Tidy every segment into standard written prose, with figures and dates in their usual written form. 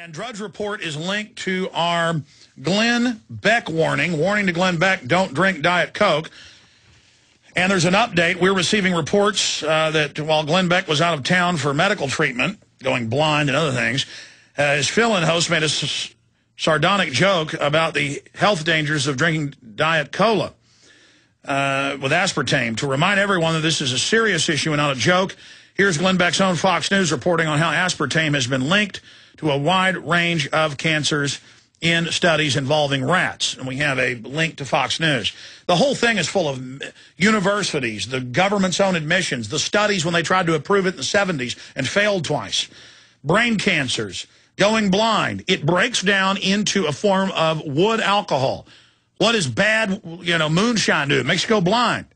And Drudge Report is linked to our Glenn Beck warning to Glenn Beck, don't drink Diet Coke. And there's an update. We're receiving reports that while Glenn Beck was out of town for medical treatment, going blind and other things, his fill-in host made a sardonic joke about the health dangers of drinking Diet Cola with aspartame. To remind everyone that this is a serious issue and not a joke, here's Glenn Beck's own Fox News reporting on how aspartame has been linked to a wide range of cancers in studies involving rats. And we have a link to Fox News. The whole thing is full of universities, the government's own admissions, the studies when they tried to approve it in the 70s and failed twice, brain cancers, going blind. It breaks down into a form of wood alcohol. What does bad, moonshine do? It makes you go blind.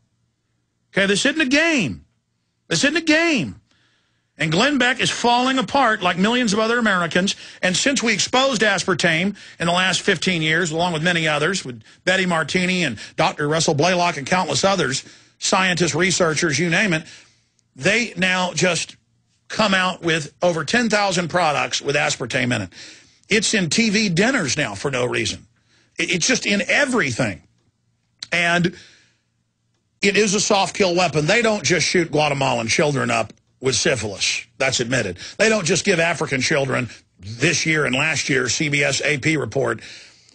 Okay, this isn't a game. This isn't a game. And Glenn Beck is falling apart like millions of other Americans. And since we exposed aspartame in the last 15 years, along with many others, with Betty Martini and Dr. Russell Blaylock and countless others, scientists, researchers, you name it, they now just come out with over 10,000 products with aspartame in it. It's in TV dinners now for no reason. It's just in everything. And it is a soft kill weapon. They don't just shoot Guatemalan children up with syphilis. That's admitted. They don't just give African children this year and last year, CBS AP report,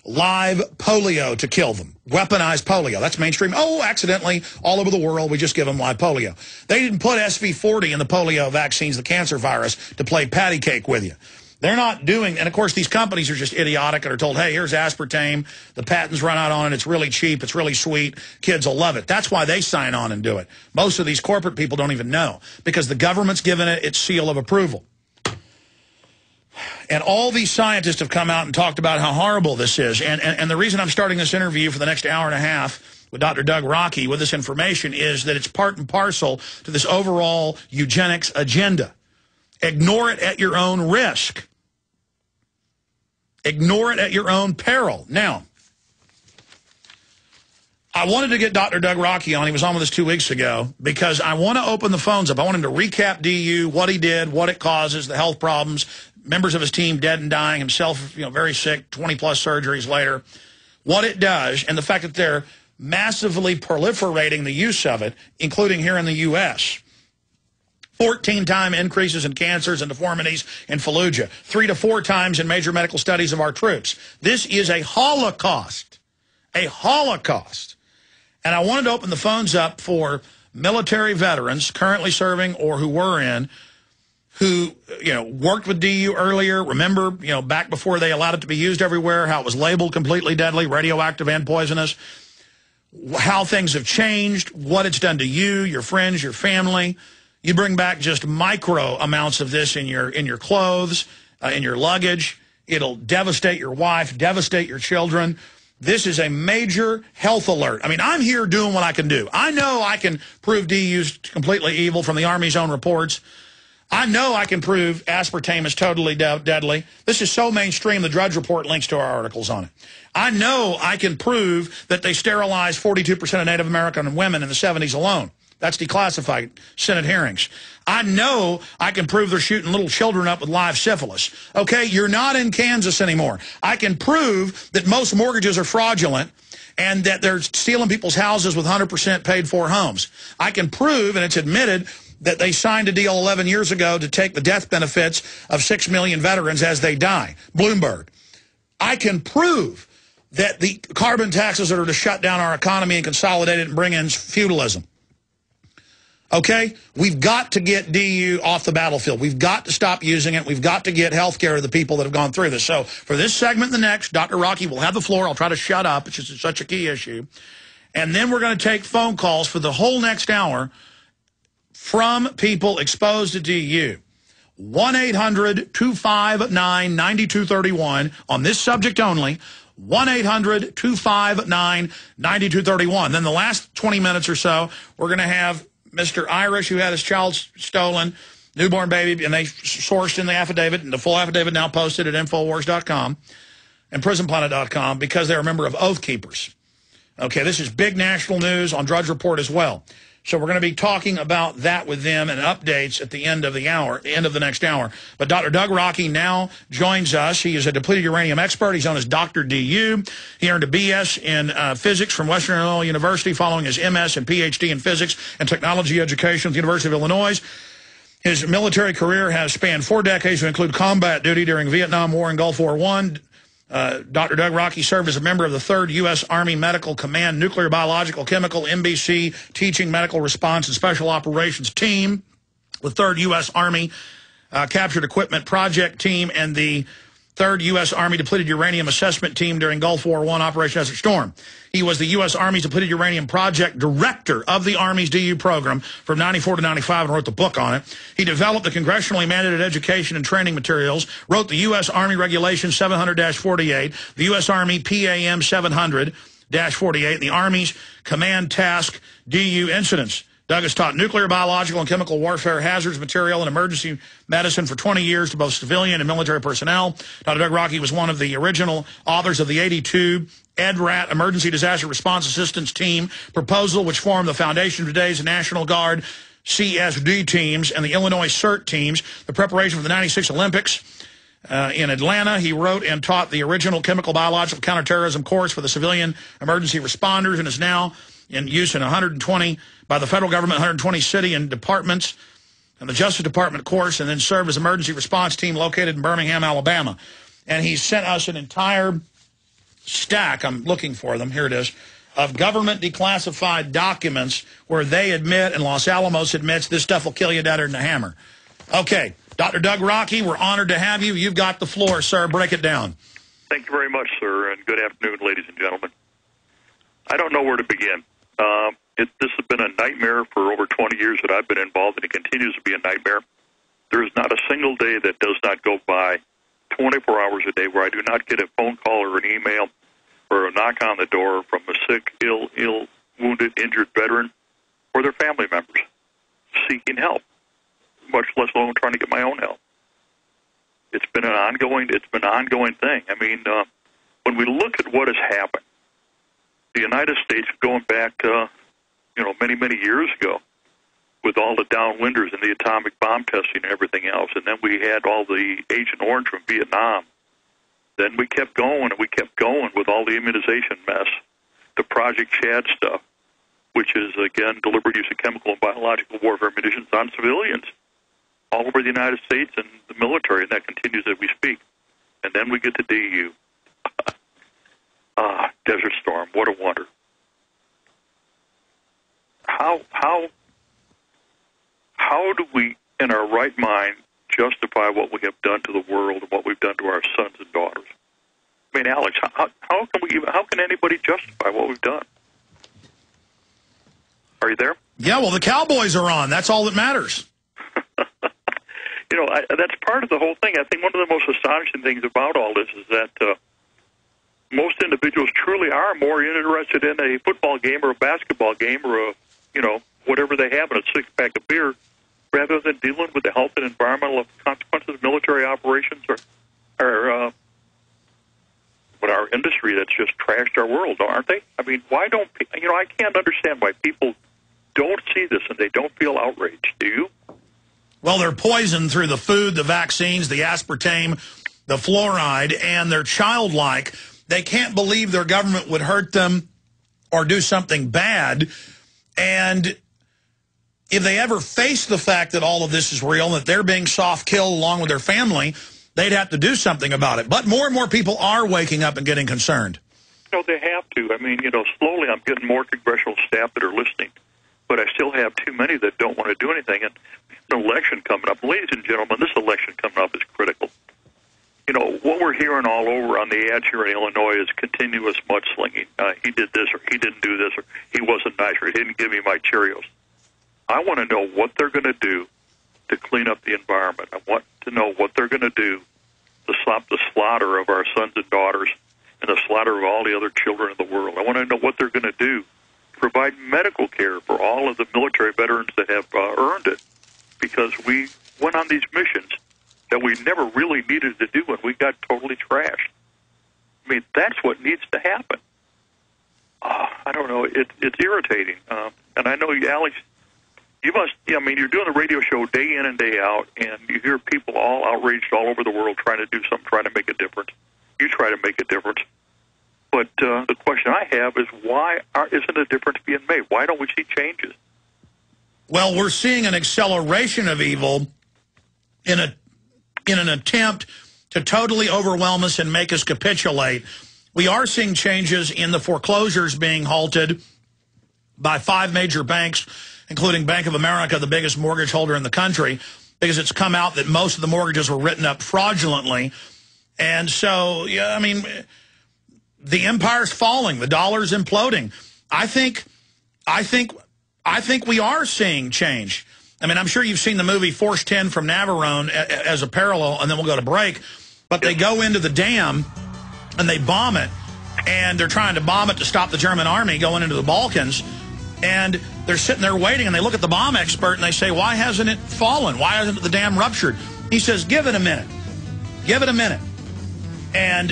live polio to kill them. Weaponized polio. That's mainstream. Oh, accidentally, all over the world, we just give them live polio. They didn't put SV40 in the polio vaccines, the cancer virus, to play patty cake with you. They're not doing, and of course these companies are just idiotic and are told, hey, here's aspartame, the patents run out on it, it's really cheap, it's really sweet, kids will love it. That's why they sign on and do it. Most of these corporate people don't even know, because the government's given it its seal of approval. And all these scientists have come out and talked about how horrible this is. And the reason I'm starting this interview for the next hour and a half with Dr. Doug Rokke with this information is that it's part and parcel to this overall eugenics agenda. Ignore it at your own risk. Ignore it at your own peril. Now, I wanted to get Dr. Doug Rokke on. He was on with us 2 weeks ago because I want to open the phones up. I want him to recap DU, what he did, what it causes, the health problems, members of his team dead and dying, himself very sick, 20-plus surgeries later, what it does, and the fact that they're massively proliferating the use of it, including here in the U.S., 14-time increases in cancers and deformities in Fallujah, 3 to 4 times in major medical studies of our troops. This is a holocaust, a holocaust. And I wanted to open the phones up for military veterans currently serving or who were in, who, worked with DU earlier. Remember, back before they allowed it to be used everywhere, how it was labeled completely deadly, radioactive and poisonous, how things have changed, what it's done to you, your friends, your family. You bring back just micro amounts of this in your clothes, in your luggage. It'll devastate your wife, devastate your children. This is a major health alert. I mean, I'm here doing what I can do. I know I can prove DU's completely evil from the Army's own reports. I know I can prove aspartame is totally deadly. This is so mainstream, the Drudge Report links to our articles on it. I know I can prove that they sterilized 42% of Native American women in the 70s alone. That's declassified Senate hearings. I know I can prove they're shooting little children up with live syphilis. Okay, you're not in Kansas anymore. I can prove that most mortgages are fraudulent and that they're stealing people's houses with 100% paid for homes. I can prove, and it's admitted, that they signed a deal 11 years ago to take the death benefits of 6 million veterans as they die. Bloomberg. I can prove that the carbon taxes that are to shut down our economy and consolidate it and bring in feudalism. Okay? We've got to get DU off the battlefield. We've got to stop using it. We've got to get health care to the people that have gone through this. So for this segment and the next, Dr. Rokke will have the floor. I'll try to shut up. It's just such a key issue. And then we're going to take phone calls for the whole next hour from people exposed to DU. 1-800-259-9231 on this subject only. 1-800-259-9231. Then the last 20 minutes or so, we're going to have Mr. Irish, who had his child stolen, newborn baby, and they sourced in the affidavit, and the full affidavit now posted at Infowars.com and PrisonPlanet.com because they're a member of Oath Keepers. Okay, this is big national news on Drudge Report as well. So we're going to be talking about that with them and updates at the end of the hour, end of the next hour. But Dr. Doug Rokke now joins us. He is a depleted uranium expert. He's known as Dr. DU. He earned a BS in physics from Western Illinois University, following his MS and PhD in physics and technology education at the University of Illinois. His military career has spanned 4 decades to include combat duty during Vietnam War and Gulf War I. Dr. Doug Rokke served as a member of the 3rd U.S. Army Medical Command Nuclear, Biological, Chemical, MBC, Teaching, Medical Response, and Special Operations Team, the 3rd U.S. Army Captured Equipment Project Team, and the 3rd U.S. Army Depleted Uranium Assessment Team during Gulf War I Operation Desert Storm. He was the U.S. Army's Depleted Uranium Project Director of the Army's DU program from 94 to 95 and wrote the book on it. He developed the congressionally mandated education and training materials, wrote the U.S. Army Regulation 700-48, the U.S. Army PAM 700-48, and the Army's Command Task DU Incidents. Doug has taught nuclear, biological, and chemical warfare hazards, material, and emergency medicine for 20 years to both civilian and military personnel. Dr. Doug Rokke was one of the original authors of the 82 EDRAT Emergency Disaster Response Assistance Team proposal, which formed the foundation of today's National Guard CSD teams and the Illinois CERT teams, the preparation for the 96 Olympics. In Atlanta, he wrote and taught the original chemical, biological, counterterrorism course for the civilian emergency responders and is now in use in 120 by the federal government, 120 city and departments, and the Justice Department course, and then served as emergency response team located in Birmingham, Alabama. And he sent us an entire stack, I'm looking for them, here it is, of government declassified documents where they admit, and Los Alamos admits, this stuff will kill you deader than a hammer. Okay, Dr. Doug Rokke, we're honored to have you. You've got the floor, sir. Break it down. Thank you very much, sir, and good afternoon, ladies and gentlemen. I don't know where to begin. This has been a nightmare for over 20 years that I've been involved, and it continues to be a nightmare. There is not a single day that does not go by, 24 hours a day, where I do not get a phone call or an email or a knock on the door from a sick, ill, wounded, injured veteran or their family members seeking help, much less alone trying to get my own help. It's been an ongoing thing. I mean, when we look at what has happened, the United States, going back, many, many years ago, with all the downwinders and the atomic bomb testing and everything else, and then we had all the Agent Orange from Vietnam. Then we kept going, and we kept going with all the immunization mess, the Project Chad stuff, which is, again, deliberate use of chemical and biological warfare munitions on civilians all over the United States and the military, and that continues as we speak. And then we get to DU. Desert Storm, what a wonder. How do we, in our right mind, justify what we have done to the world and what we've done to our sons and daughters? I mean, Alex, how can anybody justify what we've done? Are you there? Yeah, well, the Cowboys are on. That's all that matters. That's part of the whole thing. I think one of the most astonishing things about all this is that most individuals truly are more interested in a football game or a basketball game or whatever they have in a six-pack of beer, rather than dealing with the health and environmental consequences of military operations or our industry that's just trashed our world, aren't they? I mean, why don't I can't understand why people don't see this and they don't feel outraged. Do you? Well, they're poisoned through the food, the vaccines, the aspartame, the fluoride, and they're childlike. They can't believe their government would hurt them or do something bad. And if they ever face the fact that all of this is real and that they're being soft-killed along with their family, they'd have to do something about it. But more and more people are waking up and getting concerned. They have to. I mean, slowly I'm getting more congressional staff that are listening, but I still have too many that don't want to do anything. And an election coming up. Ladies and gentlemen, this election coming up is critical. What we're hearing all over on the ads here in Illinois is continuous mudslinging. He did this, or he didn't do this, or he wasn't nice, or he didn't give me my Cheerios. I want to know what they're going to do to clean up the environment. I want to know what they're going to do to stop the slaughter of our sons and daughters and the slaughter of all the other children in the world. I want to know what they're going to do to provide medical care for all of the military veterans that have earned it, because we went on these missions that we never really needed to do, and we got totally trashed. I mean, that's what needs to happen. I don't know. It's irritating. And I know, Alex, You must, I mean, you're doing the radio show day in and day out, and you hear people all outraged all over the world trying to do something, trying to make a difference. You try to make a difference. But the question I have is, why isn't a difference being made? Why don't we see changes? Well, we're seeing an acceleration of evil in an attempt to totally overwhelm us and make us capitulate. We are seeing changes in the foreclosures being halted by 5 major banks, including Bank of America, the biggest mortgage holder in the country, because it's come out that most of the mortgages were written up fraudulently. And so, yeah, I mean, the empire's falling, the dollar's imploding. I think we are seeing change. I mean, I'm sure you've seen the movie Force 10 from Navarone as a parallel, and then we'll go to break. But they go into the dam, and they bomb it, and they're trying to bomb it to stop the German army going into the Balkans. And they're sitting there waiting, and they look at the bomb expert, and they say, why hasn't it fallen? Why hasn't the dam ruptured? He says, give it a minute. Give it a minute. And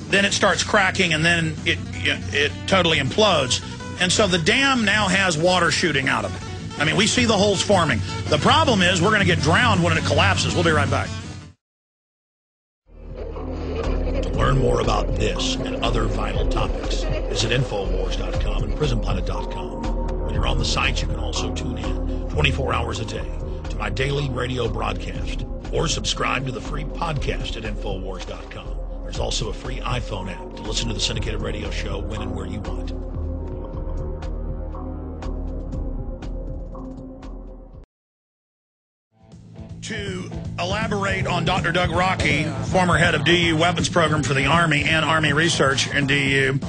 then it starts cracking, and then it totally implodes. And so the dam now has water shooting out of it. I mean, we see the holes forming. The problem is we're going to get drowned when it collapses. We'll be right back. To learn more about this and other vital topics, visit Infowars.com and PrisonPlanet.com. When you're on the site, you can also tune in 24 hours a day to my daily radio broadcast or subscribe to the free podcast at Infowars.com. There's also a free iPhone app to listen to the syndicated radio show when and where you want. To elaborate on Dr. Doug Rokke, former head of DU Weapons Program for the Army and Army Research in DU,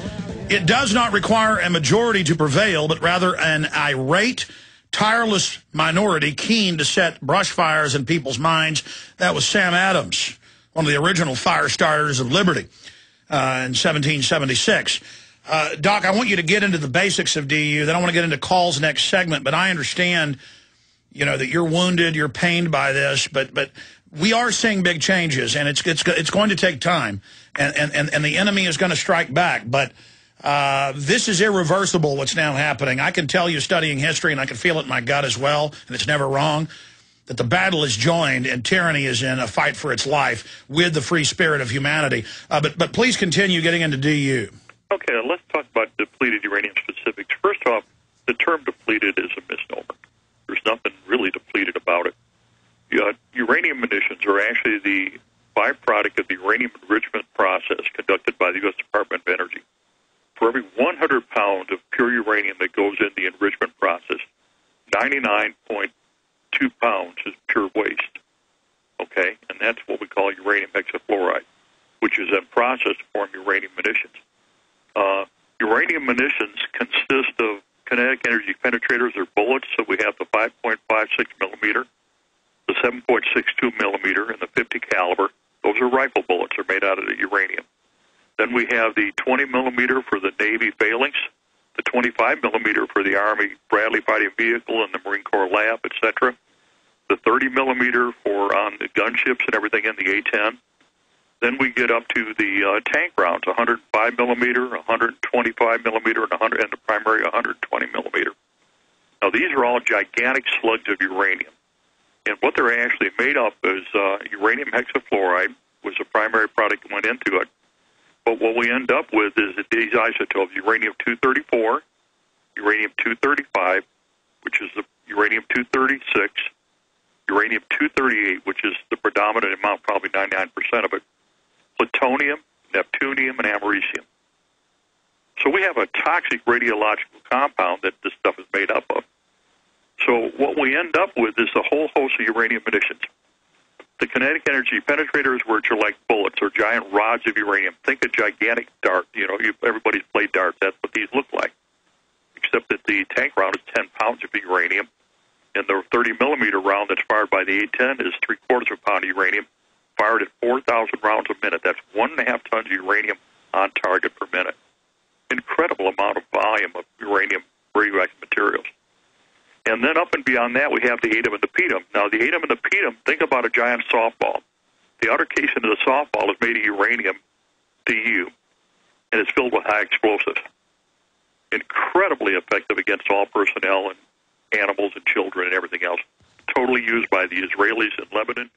it does not require a majority to prevail, but rather an irate, tireless minority keen to set brush fires in people's minds. That was Sam Adams, one of the original fire starters of liberty in 1776. Doc, I want you to get into the basics of DU. Then I want to get into calls next segment, but I understand, you know, that you're wounded, you're pained by this, but we are seeing big changes, and it's going to take time, and the enemy is going to strike back. But this is irreversible, what's now happening. I can tell you, studying history, and I can feel it in my gut as well, and it's never wrong, that the battle is joined and tyranny is in a fight for its life with the free spirit of humanity. But please continue getting into DU. Okay, let's talk about depleted uranium specifics. First off, the term depleted is a misnomer. There's nothing really depleted about it. Uranium munitions are actually the byproduct of the uranium enrichment process conducted by the U.S. Department of Energy. For every 100 pounds of pure uranium that goes in the enrichment process, 99.2 pounds is pure waste. Okay? And that's what we call uranium hexafluoride, which is then processed to form uranium munitions. Uranium munitions consist of kinetic energy penetrators, or bullets. So we have the 5.56 millimeter, the 7.62 millimeter, and the 50 caliber. Those are rifle bullets. They're made out of the uranium. Then we have the 20 millimeter for the Navy phalanx, the 25 millimeter for the Army Bradley fighting vehicle and the Marine Corps lab, etc. The 30 millimeter for on the gunships and everything in the A-10. Then we get up to the tank rounds, 105 millimeter, 125 millimeter, and the primary 120 millimeter. Now, these are all gigantic slugs of uranium. And what they're actually made up is uranium hexafluoride was the primary product that went into it. But what we end up with is these isotopes, uranium-234, uranium-235, which is the uranium-236, uranium-238, which is the predominant amount, probably 99% of it, plutonium, neptunium, and americium. So we have a toxic radiological compound that this stuff is made up of. So what we end up with is a whole host of uranium munitions. The kinetic energy penetrators, which are like bullets, or giant rods of uranium. Think a gigantic dart. You know, everybody's played darts. That's what these look like. Except that the tank round is 10 pounds of uranium, and the 30 millimeter round that's fired by the A-10 is 3/4 of a pound of uranium, fired at 4,000 rounds a minute. That's 1.5 tons of uranium on target per minute. Incredible amount of volume of uranium radioactive materials. And then up and beyond that, we have the atom and the pedum. Now, the atom and the pedum, think about a giant softball. The outer casing of the softball is made of uranium, DU, and it's filled with high explosives. Incredibly effective against all personnel and animals and children and everything else. Totally used by the Israelis in Lebanon,